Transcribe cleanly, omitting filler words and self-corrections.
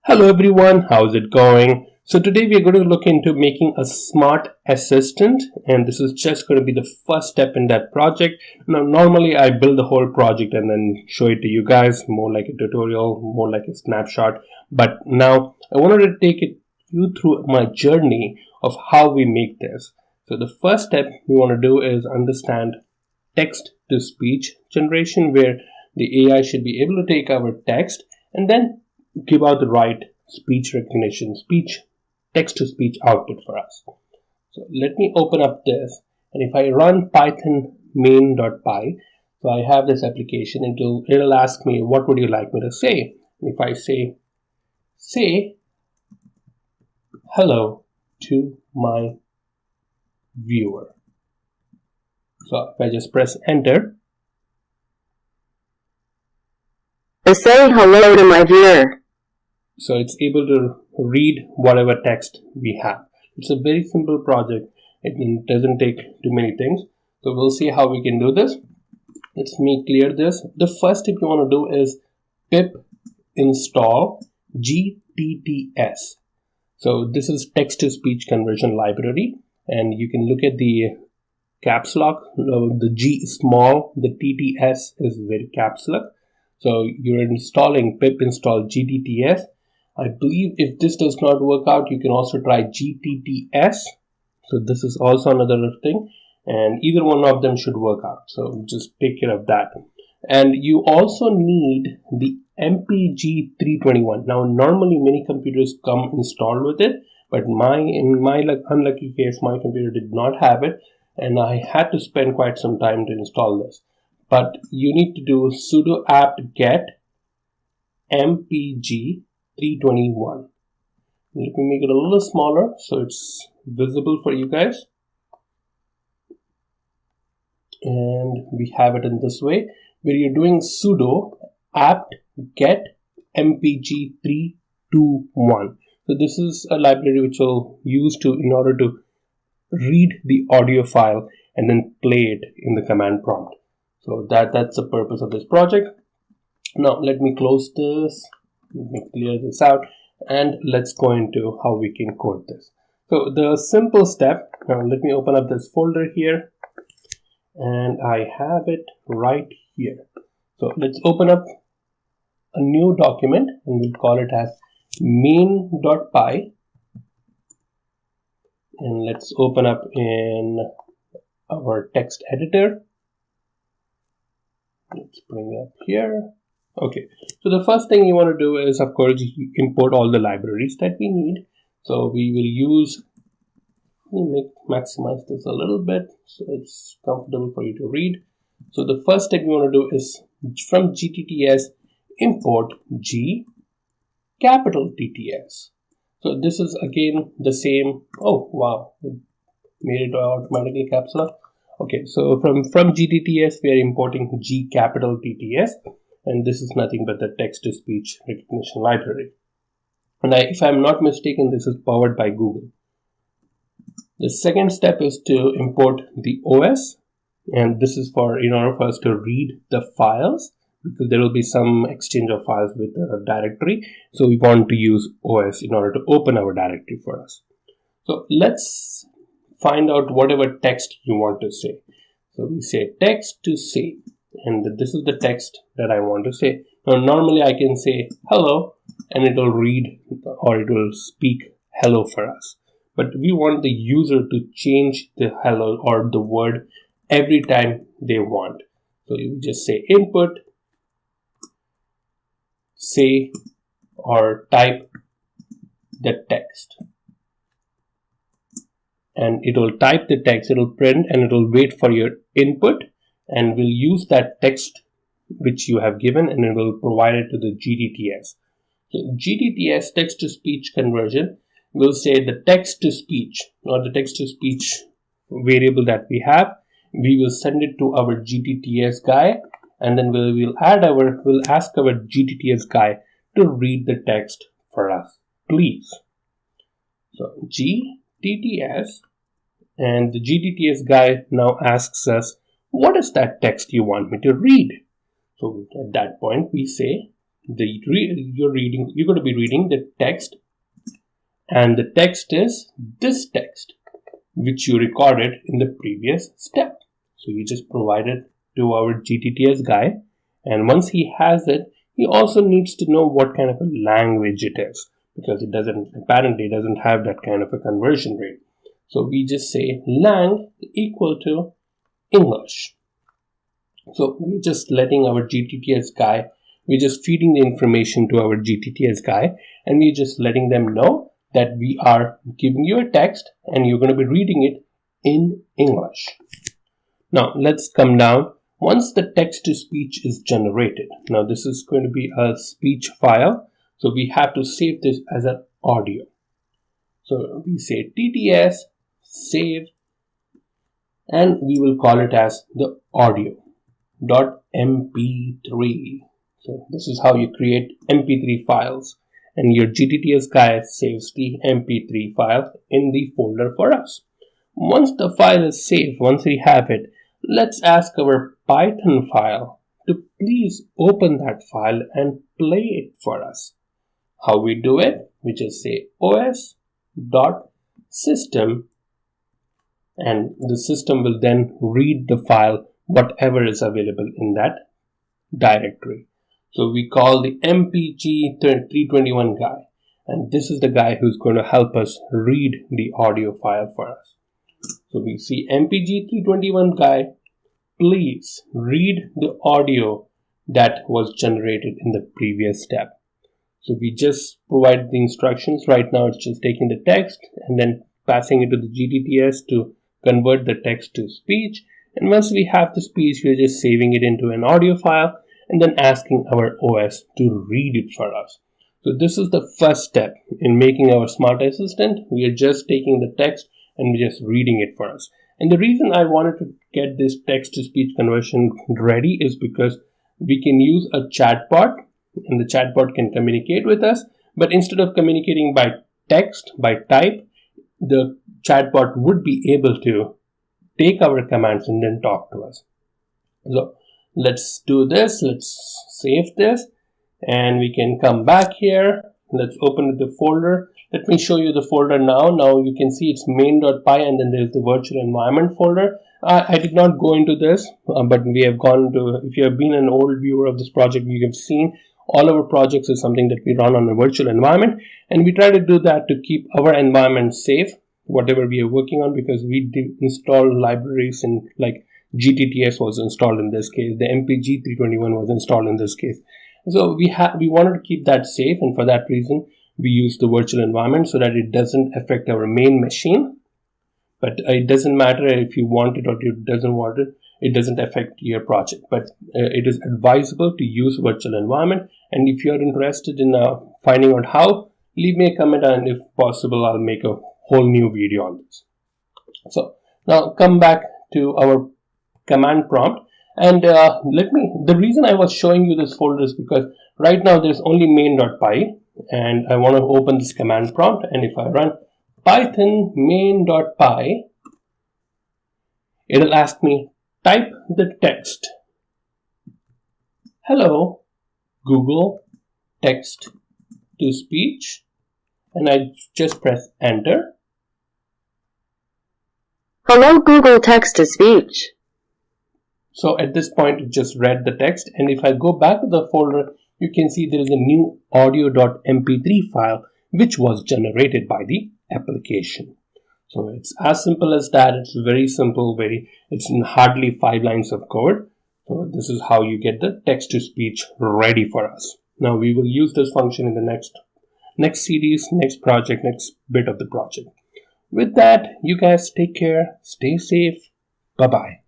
Hello everyone, how's it going? So today we are going to look into making a smart assistant, and this is just going to be the first step in that project. Now normally I build the whole project and then show it to you guys, more like a tutorial, more like a snapshot. But now I wanted to take you through my journey of how we make this. So the first step we want to do is understand text to speech generation, where the AI should be able to take our text and then give out the right speech recognition, text to speech output for us. So let me open up this, and if I run python main.py, so I have this application, it'll ask me, what would you like me to say? If I say hello to my viewer. So if I just press enter, say hello to my viewer. So it's able to read whatever text we have. It's a very simple project. It doesn't take too many things. So we'll see how we can do this. Let me clear this. The first step you want to do is pip install GTTS. So this is text to speech conversion library, and you can look at the caps lock. The G is small, the TTS is very caps lock. So you're installing pip install GTTS. I believe if this does not work out, you can also try GTTS. So this is also another thing, and either one of them should work out. So just take care of that. And you also need the MPG 321. Now normally many computers come installed with it, but in my unlucky case, my computer did not have it, and I had to spend quite some time to install this. But you need to do sudo apt get mpg 321. Let me make it a little smaller so it's visible for you guys. And we have it in this way, where you're doing sudo apt get mpg 321. So this is a library which we'll use in order to read the audio file and then play it in the command prompt. So that's the purpose of this project. Now let me close this. Let me clear this out, and let's go into how we can code this. So the simple step, now let me open up this folder here, and I have it right here. So let's open up a new document, and we'll call it as main.py, and let's open up in our text editor. Let's bring it up here. Okay, so the first thing you want to do is, of course, import all the libraries that we need. So we will use, let me maximize this a little bit so it's comfortable for you to read. So the first step you want to do is from GTTS import G capital TTS. So this is again the same. Oh wow, it made it automatically caps lock. Okay, so from GTTS we are importing G capital TTS, and this is nothing but the text to speech recognition library. And if I'm not mistaken, this is powered by Google. The second step is to import the OS, and this is in order for us to read the files, because there will be some exchange of files with the directory. So we want to use OS in order to open our directory for us. So let's find out whatever text you want to say. So we say text to say, and this is the text that I want to say. Now normally I can say hello, and it will read or it will speak hello for us. But we want the user to change the hello or the word every time they want. So you just say input, say, or type the text. And it will type the text, it will print, and it will wait for your input, and will use that text which you have given, and it will provide it to the GTTS. So GTTS text to speech conversion will say the text to speech, or the text to speech variable that we have. We will send it to our GTTS guy, and then we'll ask our GTTS guy to read the text for us, please. So GTTS, and the GTTS guy now asks us, what is that text you want me to read? So at that point we say you're going to be reading the text, and the text is this text which you recorded in the previous step. So you just provide it to our GTTS guy, and once he has it, he also needs to know what kind of a language it is, because it apparently doesn't have that kind of a conversion rate. So we just say lang equal to English. So we're just letting our GTTS guy, we're just feeding the information to our GTTS guy, and we're just letting them know that we are giving you a text and you're going to be reading it in English. Now let's come down. Once the text to speech is generated, now this is going to be a speech file, so we have to save this as an audio. So we say TTS save, and we will call it as the audio.mp3. So this is how you create mp3 files, and your GTTS guy saves the mp3 file in the folder for us. Once the file is saved, once we have it, let's ask our Python file to please open that file and play it for us. How we do it? We just say os.system, and the system will then read the file, whatever is available in that directory. So we call the mpg321 guy, and this is the guy who's going to help us read the audio file for us. So we see mpg321 guy, please read the audio that was generated in the previous step. So we just provide the instructions. Right now it's just taking the text and then passing it to the GTTS to convert the text to speech. And once we have the speech, we're just saving it into an audio file and then asking our OS to read it for us. So this is the first step in making our smart assistant. We are just taking the text and we're just reading it for us. And the reason I wanted to get this text to speech conversion ready is because we can use a chatbot, and the chatbot can communicate with us, but instead of communicating by text, by type, the chatbot would be able to take our commands and then talk to us. So let's do this. Let's save this, and we can come back here. Let's open the folder. Let me show you the folder now. Now you can see it's main.py, and then there's the virtual environment folder. I did not go into this, but we have gone to, if you have been an old viewer of this project, you have seen all our projects is something that we run on a virtual environment, and we try to do that to keep our environment safe, whatever we are working on, because we did install libraries in like GTTS was installed in this case, the MPG321 was installed in this case. So we wanted to keep that safe, and for that reason we use the virtual environment so that it doesn't affect our main machine. But it doesn't matter if you want it or you doesn't want it. It doesn't affect your project, but it is advisable to use virtual environment. And if you are interested in finding out how, leave me a comment, and if possible I'll make a whole new video on this. So now come back to our command prompt, and the reason I was showing you this folder is because right now there's only main.py, and I want to open this command prompt, and if I run python main.py, it'll ask me type the text. Hello Google text to speech, and I just press enter. Hello Google text to speech. So at this point it just read the text, and if I go back to the folder, you can see there is a new audio.mp3 file which was generated by the application. So it's as simple as that. It's very simple, it's in hardly 5 lines of code. So this is how you get the text to speech ready for us. Now we will use this function in the next series, next project, next bit of the project. With that, you guys take care, stay safe, bye bye.